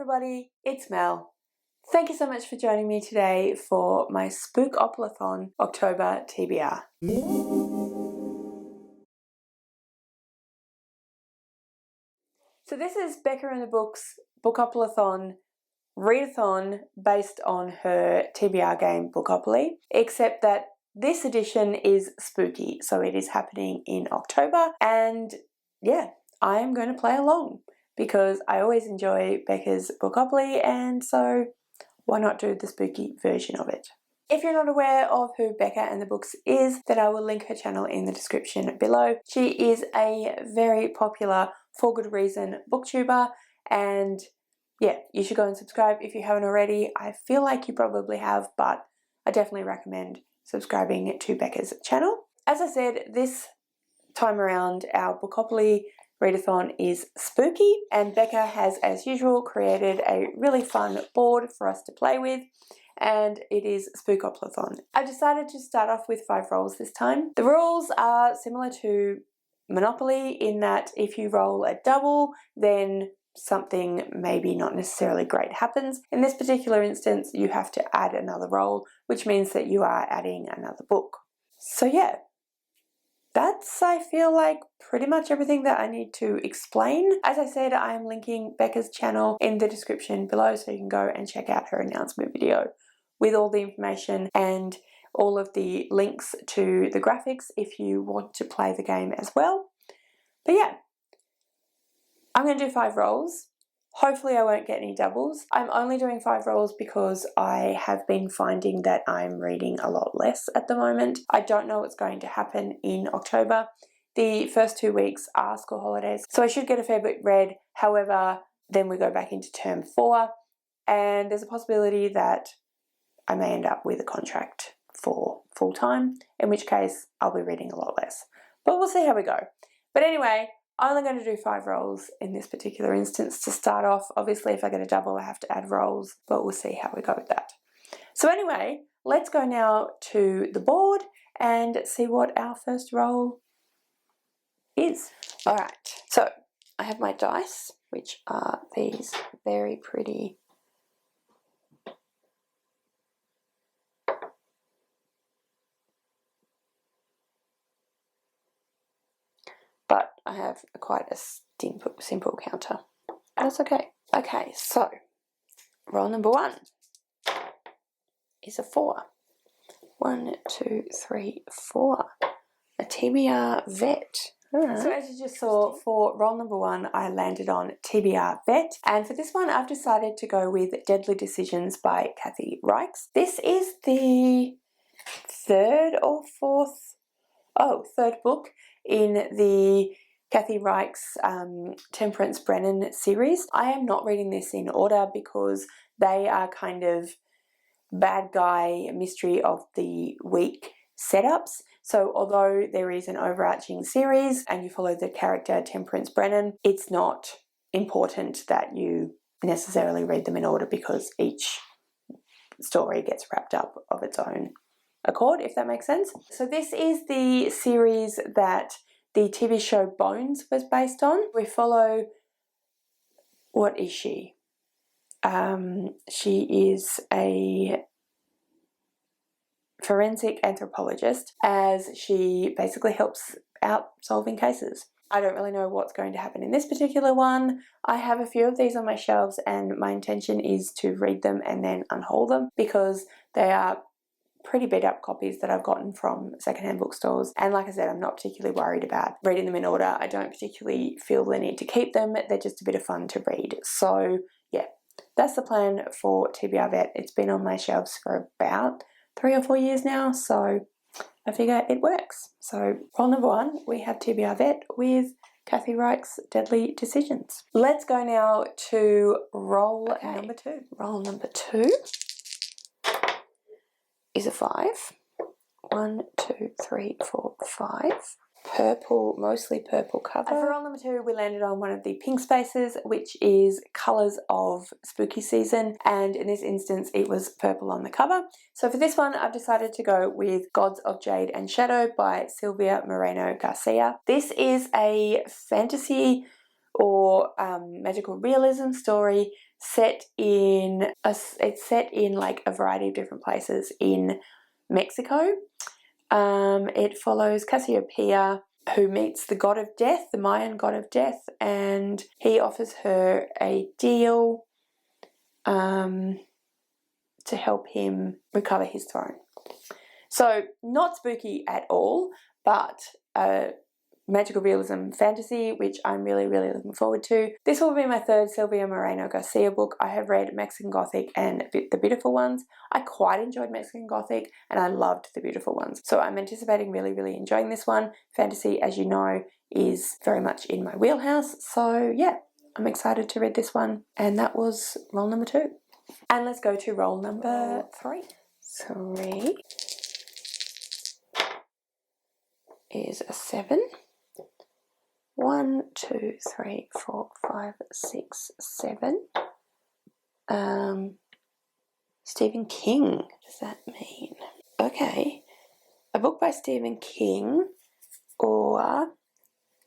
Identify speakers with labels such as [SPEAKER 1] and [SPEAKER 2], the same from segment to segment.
[SPEAKER 1] everybody, it's Mel. Thank you so much for joining me today for my Spookopoly October TBR. So this is Becca in the Books Bookopoly readathon based on her TBR game Spookopoly, except that this edition is spooky, so it is happening in October, and yeah, I am going to play along because I always enjoy Becca's Spookopoly, and so why not do the spooky version of it? If you're not aware of who Becca and the Books is, then I will link her channel in the description below. She is a very popular, for good reason, booktuber, and yeah, you should go and subscribe if you haven't already. I feel like you probably have, but I definitely recommend subscribing to Becca's channel. As I said, this time around our Spookopoly readathon is spooky, and Becca has, as usual, created a really fun board for us to play with, and it is Spookopoly. I've decided to start off with 5 rolls this time. The rules are similar to Monopoly in that if you roll a double, then something maybe not necessarily great happens. In this particular instance, you have to add another roll, which means that you are adding another book. So yeah, that's, I feel like, pretty much everything that I need to explain. As I said, I am linking Becca's channel in the description below, so you can go and check out her announcement video with all the information and all of the links to the graphics if you want to play the game as well. But yeah, I'm going to do 5 rolls. Hopefully I won't get any doubles. I'm only doing 5 rolls because I have been finding that I'm reading a lot less at the moment. I don't know what's going to happen in October. The first 2 weeks are school holidays, so I should get a fair bit read. However, then we go back into term 4, and there's a possibility that I may end up with a contract for full time, in which case I'll be reading a lot less. But we'll see how we go. But anyway, I'm only going to do 5 rolls in this particular instance to start off. Obviously, if I get a double, I have to add rolls, but we'll see how we go with that. So anyway, let's go now to the board and see what our first roll is. All right, so I have my dice, which are these very pretty but I have quite a simple counter. That's okay. Okay, so roll number 1 is a 4. 1, 2, 3, 4. A TBR vet. Right. So as you just saw, for roll number 1, I landed on TBR vet, and for this one, I've decided to go with Deadly Decisions by Kathy Reichs. This is the third book in the Kathy Reichs Temperance Brennan series. I am not reading this in order because they are kind of bad guy mystery of the week setups. So although there is an overarching series and you follow the character Temperance Brennan, it's not important that you necessarily read them in order because each story gets wrapped up of its own accord, if that makes sense. So this is the series that the TV show Bones was based on. We follow, what is she? She is a forensic anthropologist, as she basically helps out solving cases. I don't really know what's going to happen in this particular one. I have a few of these on my shelves, and my intention is to read them and then unhaul them because they are pretty beat up copies that I've gotten from secondhand bookstores, and like I said, I'm not particularly worried about reading them in order. I don't particularly feel the need to keep them. They're just a bit of fun to read. So yeah, that's the plan for TBR Vet. It's been on my shelves for about 3 or 4 years now, so I figure it works. So roll number 1, we have TBR Vet with Kathy Reichs' Deadly Decisions. Let's go now to roll number 2. Roll number 2 is a 5. 1, 2, 3, 4, 5. Purple, mostly purple cover. And for roll number 2, we landed on one of the pink spaces, which is Colours of Spooky Season, and in this instance it was purple on the cover. So for this one, I've decided to go with Gods of Jade and Shadow by Silvia Moreno Garcia. This is a fantasy or magical realism story set in like a variety of different places in Mexico. It follows Cassiopeia, who meets the god of death, the Mayan god of death, and he offers her a deal to help him recover his throne. So not spooky at all, but magical realism fantasy, which I'm really, really looking forward to. This will be my third Silvia Moreno Garcia book. I have read Mexican Gothic and The Beautiful Ones. I quite enjoyed Mexican Gothic and I loved The Beautiful Ones. So I'm anticipating really, really enjoying this one. Fantasy, as you know, is very much in my wheelhouse. So yeah, I'm excited to read this one. And that was roll number 2. And let's go to roll number 3. 3 is a 7. 1, 2, 3, 4, 5, 6, 7. Stephen King. What does that mean? Okay. A book by Stephen King or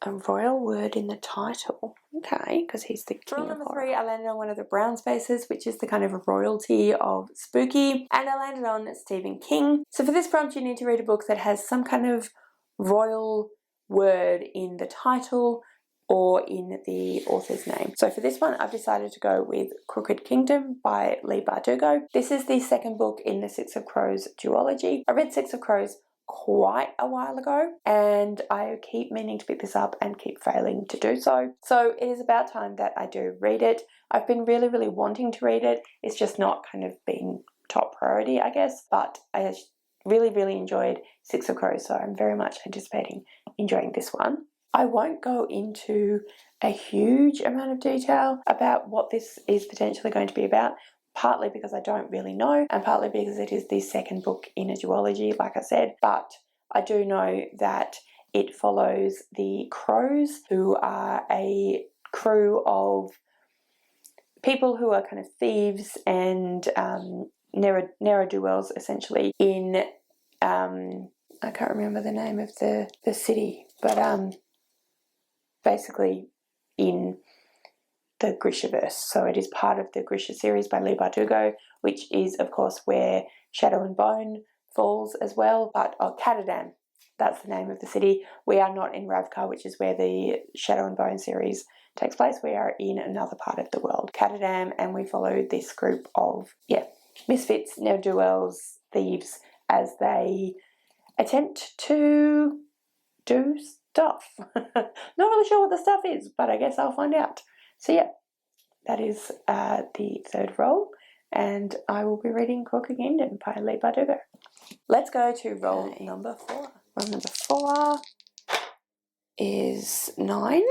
[SPEAKER 1] a royal word in the title. Okay, because he's the king of horror. Number 3, I landed on one of the brown spaces, which is the kind of royalty of spooky, and I landed on Stephen King. So for this prompt, you need to read a book that has some kind of royal word in the title or in the author's name. So for this one, I've decided to go with Crooked Kingdom by Leigh Bardugo. This is the second book in the Six of Crows duology. I read Six of Crows quite a while ago and I keep meaning to pick this up and keep failing to do so. So it is about time that I do read it. I've been really, really wanting to read it. It's just not kind of been top priority, I guess, but I really, really enjoyed Six of Crows, so I'm very much anticipating enjoying this one. I won't go into a huge amount of detail about what this is potentially going to be about, partly because I don't really know, and partly because it is the second book in a duology, like I said, but I do know that it follows the Crows, who are a crew of people who are kind of thieves and ne'er-do-wells, essentially, in, I can't remember the name of the city, but basically in the Grishaverse. So it is part of the Grisha series by Leigh Bardugo, which is, of course, where Shadow and Bone falls as well. But Catadam, that's the name of the city. We are not in Ravka, which is where the Shadow and Bone series takes place. We are in another part of the world, Catadam, and we follow this group of, misfits, ne'er-do-wells, thieves, as they attempt to do stuff. Not really sure what the stuff is, but I guess I'll find out. So yeah, that is the third roll, and I will be reading Crooked Kingdom by Leigh Bardugo. Let's go to roll number 4. Roll number 4 is 9.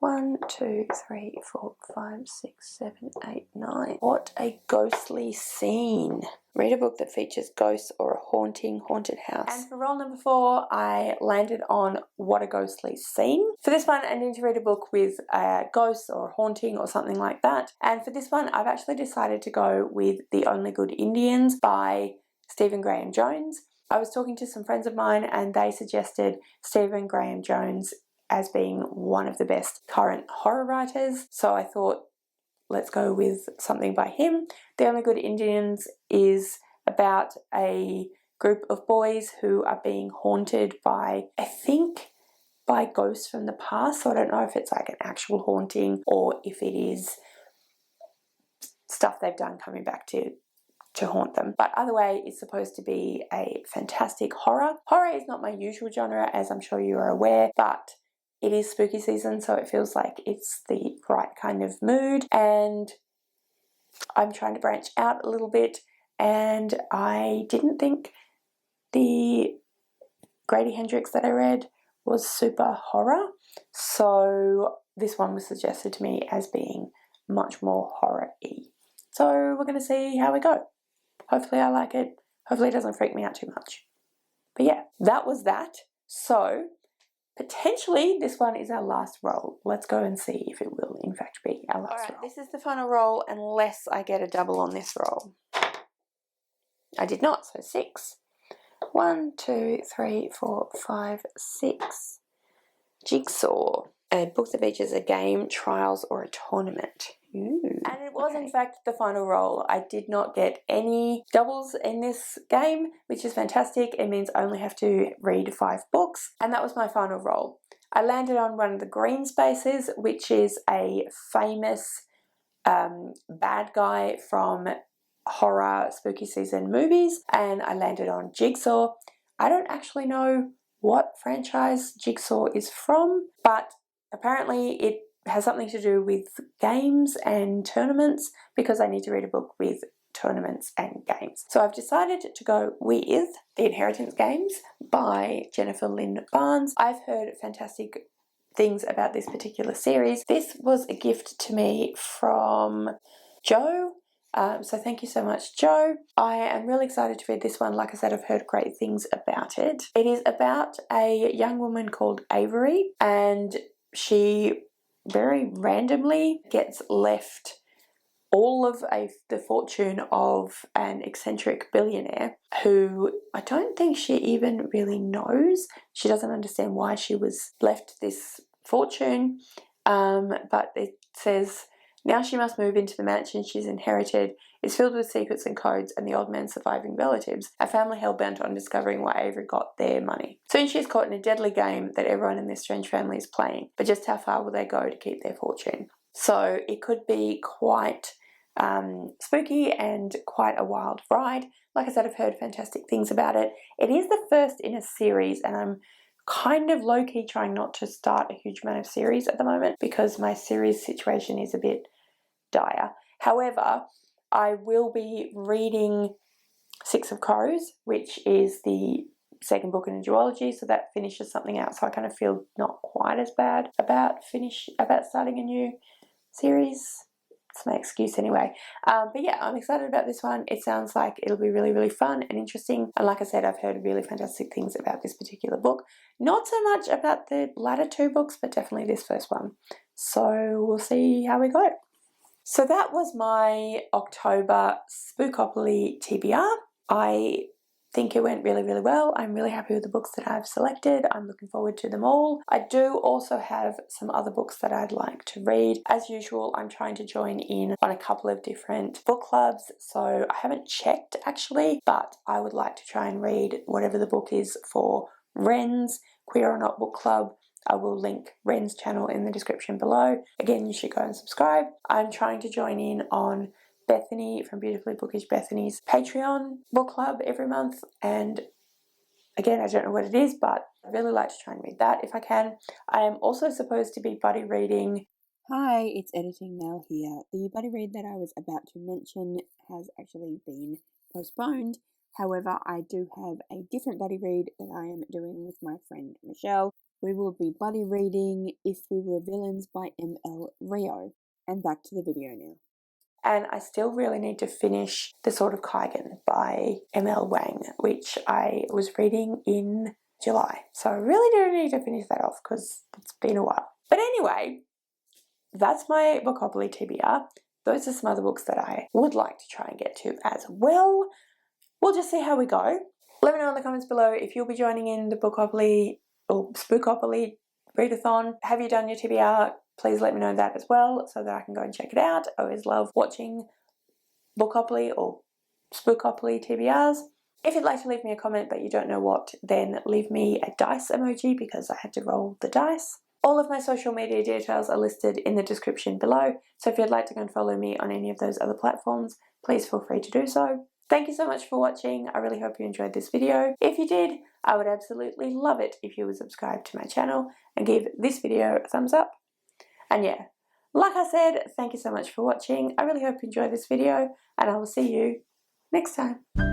[SPEAKER 1] 1, 2, 3, 4, 5, 6, 7, 8, 9. What a ghostly scene. Read a book that features ghosts or a haunted house. And for roll number 4, I landed on What a Ghostly Scene. For this one, I need to read a book with ghosts or haunting or something like that. And for this one, I've actually decided to go with The Only Good Indians by Stephen Graham Jones. I was talking to some friends of mine and they suggested Stephen Graham Jones as being one of the best current horror writers. So I thought, let's go with something by him. The Only Good Indians is about a group of boys who are being haunted by, I think, by ghosts from the past. So I don't know if it's like an actual haunting or if it is stuff they've done coming back to haunt them. But either way, it's supposed to be a fantastic horror. Horror is not my usual genre, as I'm sure you are aware, but it is spooky season, so it feels like it's the right kind of mood, and I'm trying to branch out a little bit, and I didn't think the Grady Hendrix that I read was super horror, so this one was suggested to me as being much more horror-y. So we're going to see how we go. Hopefully I like it. Hopefully it doesn't freak me out too much. But yeah, that was that. So potentially this one is our last roll. Let's go and see if it will in fact be our last roll. This is the final roll unless I get a double on this roll. I did not, so 6. 1, 2, 3, 4, 5, 6. Jigsaw. A book that features a game, trials, or a tournament. Ooh, and it was in fact the final roll. I did not get any doubles in this game, which is fantastic. It means I only have to read 5 books, and that was my final roll. I landed on one of the green spaces, which is a famous bad guy from horror spooky season movies, and I landed on Jigsaw. I don't actually know what franchise Jigsaw is from, but apparently it has something to do with games and tournaments, because I need to read a book with tournaments and games. So I've decided to go with The Inheritance Games by Jennifer Lynn Barnes. I've heard fantastic things about this particular series. This was a gift to me from Joe. So thank you so much, Joe. I am really excited to read this one. Like I said, I've heard great things about it. It is about a young woman called Avery, and she very randomly gets left all of the fortune of an eccentric billionaire who I don't think she even really knows. She doesn't understand why she was left this fortune, but it says now she must move into the mansion she's inherited. It's filled with secrets and codes and the old man's surviving relatives, a family hell-bent on discovering why Avery got their money. Soon she's caught in a deadly game that everyone in this strange family is playing, but just how far will they go to keep their fortune? So it could be quite spooky and quite a wild ride. Like I said, I've heard fantastic things about it. It is the first in a series, and I'm kind of low-key trying not to start a huge amount of series at the moment because my series situation is a bit dire. However, I will be reading Six of Crows, which is the second book in a duology, so that finishes something out, so I kind of feel not quite as bad about starting a new series. It's my excuse anyway. But yeah, I'm excited about this one. It sounds like it'll be really, really fun and interesting. And like I said, I've heard really fantastic things about this particular book. Not so much about the latter 2 books, but definitely this first one. So we'll see how we go. So that was my October Spookopoly TBR. I think it went really, really well. I'm really happy with the books that I've selected. I'm looking forward to them all. I do also have some other books that I'd like to read. As usual, I'm trying to join in on a couple of different book clubs, so I haven't checked actually, but I would like to try and read whatever the book is for Ren's Queer or Not Book Club. I will link Ren's channel in the description below. Again, you should go and subscribe. I'm trying to join in on Bethany from Beautifully Bookish Bethany's Patreon book club every month, and again, I don't know what it is, but I'd really like to try and read that if I can. I am also supposed to be buddy reading.
[SPEAKER 2] Hi, it's Editing Mel here. The buddy read that I was about to mention has actually been postponed. However, I do have a different buddy read that I am doing with my friend Michelle. We will be buddy reading If We Were Villains by M.L. Rio. And back to the video now.
[SPEAKER 1] And I still really need to finish The Sword of Kaigan by M.L. Wang, which I was reading in July. So I really do need to finish that off because it's been a while. But anyway, that's my Spookopoly TBR. Those are some other books that I would like to try and get to as well. We'll just see how we go. Let me know in the comments below if you'll be joining in the Spookopoly readathon. Have you done your TBR? Please let me know that as well so that I can go and check it out. I always love watching Spookopoly or Spookopoly TBRs. If you'd like to leave me a comment but you don't know what, then leave me a dice emoji because I had to roll the dice. All of my social media details are listed in the description below, so if you'd like to go and follow me on any of those other platforms, please feel free to do so. Thank you so much for watching. I really hope you enjoyed this video. If you did, I would absolutely love it if you would subscribe to my channel and give this video a thumbs up. And yeah, like I said, thank you so much for watching. I really hope you enjoyed this video, and I will see you next time.